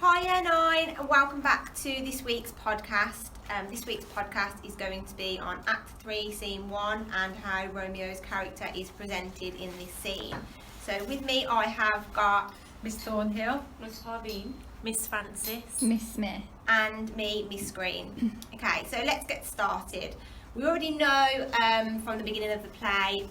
Hiya Nine, and welcome back to this week's podcast. This week's podcast is going to be on Act 3, Scene 1 and how Romeo's character is presented in this scene. So with me I have got Miss Thornhill, Miss Hardine, Miss Francis, Miss Smith, and me, Miss Green. Okay, so let's get started. We already know from the beginning of the play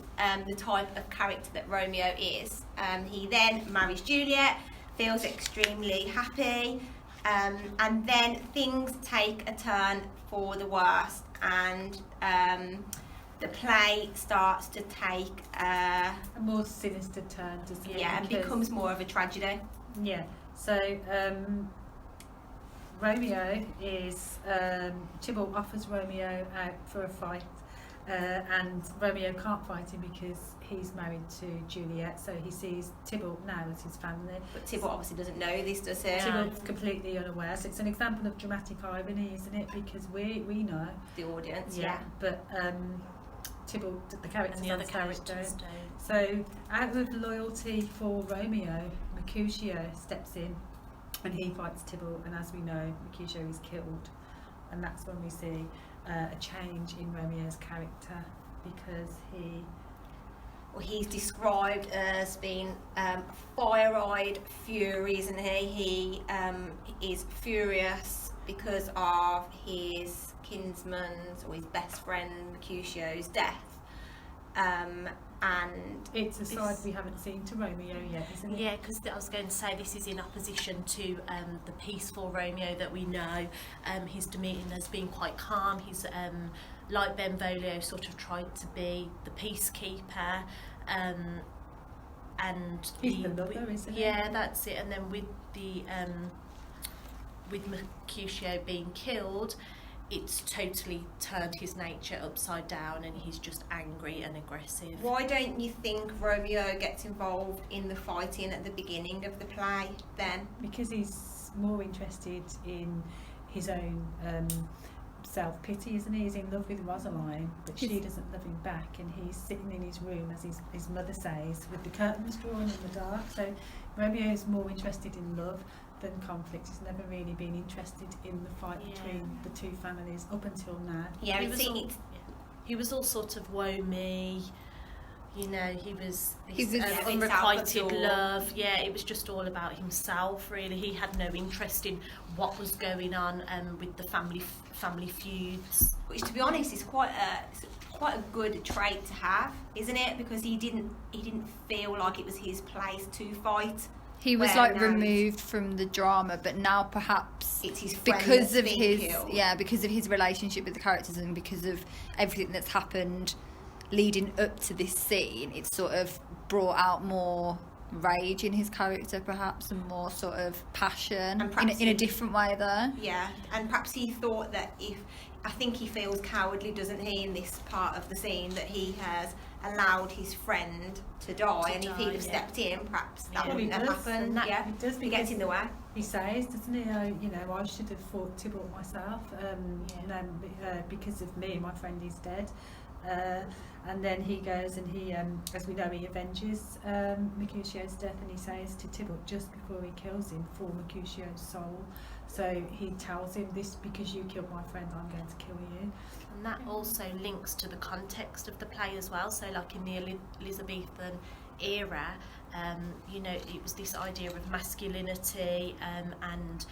the type of character that Romeo is. He then marries Juliet, feels extremely happy, and then things take a turn for the worst, and the play starts to take a more sinister turn, doesn't it? Yeah, and becomes more of a tragedy. Yeah, so Romeo is, Tybalt offers Romeo out for a fight, and Romeo can't fight him because he's married to Juliet, so he sees Tybalt now as his family. But Tybalt obviously doesn't know this, does he? Tybalt's completely unaware, so it's an example of dramatic irony, isn't it? Because we know. The audience, yeah. But Tybalt, the character, and the other characters don't. So out of loyalty for Romeo, Mercutio steps in and he fights Tybalt, and as we know, Mercutio is killed, and that's when we see a change in Romeo's character, because he's described as being fire-eyed fury, isn't he? He is furious because of his kinsman's or his best friend Mercutio's death. And it's a side we haven't seen to Romeo yet, isn't it? Yeah, because I was going to say this is in opposition to the peaceful Romeo that we know. His demeanour has been quite calm. He's like Benvolio, sort of tried to be the peacekeeper, and he's the lover, isn't he? Yeah, that's it. And then with the with Mercutio being killed, it's totally turned his nature upside down, and he's just angry and aggressive. Why don't you think Romeo gets involved in the fighting at the beginning of the play then? Because he's more interested in his own self-pity, isn't he? He's in love with Rosaline, but she doesn't love him back, and he's sitting in his room, as his mother says, with the curtains drawn in the dark. So Romeo is more interested in love than conflict. He's never really been interested in the fight between the two families up until now. Yeah, he was all sort of woe me, you know, he was unrequited love. Yeah, it was just all about himself, really. He had no interest in what was going on with the family feuds. Which, to be honest, is quite a good trait to have, isn't it? Because he didn't feel like it was his place to fight. He was removed from the drama, but now perhaps it's his friend because of because of his relationship with the characters, and because of everything that's happened leading up to this scene, it's sort of brought out more rage in his character, perhaps, and more sort of passion in a different way there. Yeah, and perhaps he thought that I think he feels cowardly, doesn't he, in this part of the scene, that he has allowed his friend to die, and if he'd have stepped in, perhaps that wouldn't have happened. It does, he gets in the way. He says, doesn't he, I should have fought Tybalt myself, because of me, my friend is dead. And then he goes and he, as we know, he avenges Mercutio's death, and he says to Tybalt just before he kills him, for Mercutio's soul. So he tells him, this because you killed my friend, I'm going to kill you. And that also links to the context of the play as well. So like in the Elizabethan era, it was this idea of masculinity and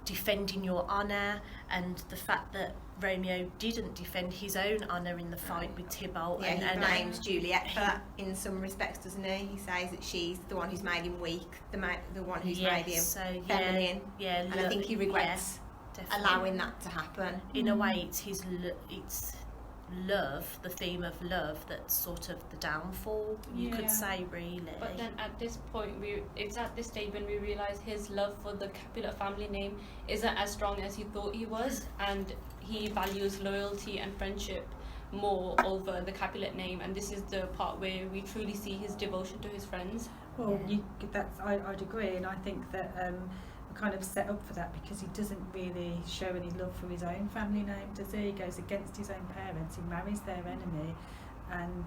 defending your honour, and the fact that Romeo didn't defend his own honour in the fight with Tybalt. Yeah, he blames Juliet for that in some respects, doesn't he? He says that she's the one who's made him weak, the one who's made him feminine. Yeah, and I think he regrets allowing that to happen. In a way, it's love, the theme of love, that's sort of the downfall, you could say, really. But then at this point, it's at this stage when we realise his love for the Capulet family name isn't as strong as he thought he was, and he values loyalty and friendship more over the Capulet name, and this is the part where we truly see his devotion to his friends. Well, I'd agree, and I think that we're kind of set up for that, because he doesn't really show any love for his own family name, does he? He goes against his own parents, he marries their enemy, and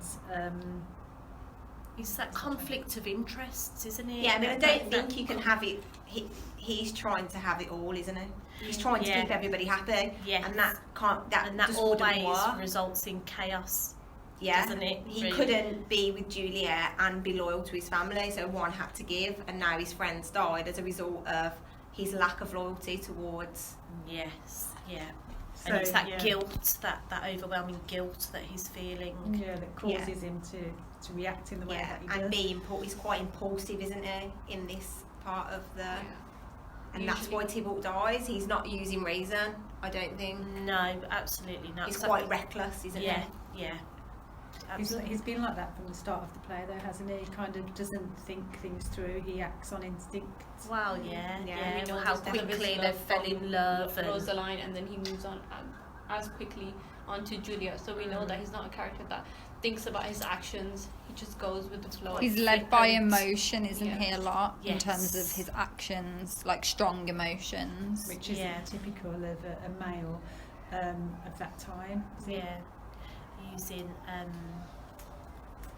it's that conflict of interests, isn't it? Yeah, I mean, I don't think you can have it he's trying to have it all, isn't he? He's trying to keep everybody happy, Yes. and that can't. That that just wouldn't always work. results in chaos. Yeah, doesn't it? He Really? couldn't be with Juliet and be loyal to his family, so one had to give, and now his friends died as a result of his lack of loyalty towards. Yes, yeah. So, And it's that yeah. guilt, that overwhelming guilt that he's feeling. Yeah, that causes him to react in the way that he does. And he's quite impulsive, isn't he, in this part of the. And that's why Tybalt dies. He's not using reason, I don't think. No, absolutely not. He's quite reckless, isn't yeah, he? yeah. He's been like that from the start of the play, though, hasn't he? He kind of doesn't think things through. He acts on instinct. Well, yeah. Yeah, We know How the step of his quickly they love fell from in love. And Rosaline, and then he moves on as quickly onto Juliet. So we know that he's not a character that thinks about his actions. He just goes with the flow. He's led by flippant. emotion, isn't he, a lot, in Yes. terms of his actions, like strong emotions. Which is typical of a male of that time. yeah, using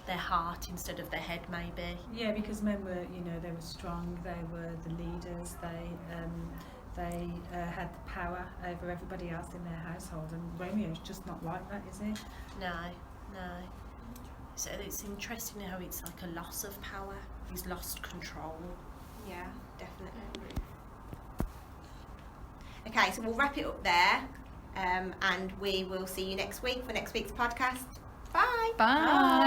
their heart instead of their head, maybe. Yeah, because men were, they were strong. They were the leaders. They had the power over everybody else in their household. And Romeo's just not like that, is he? No. So it's interesting how it's like a loss of power. He's lost control. Yeah, definitely. Okay, so we'll wrap it up there, and we will see you next week for next week's podcast. Bye. Bye.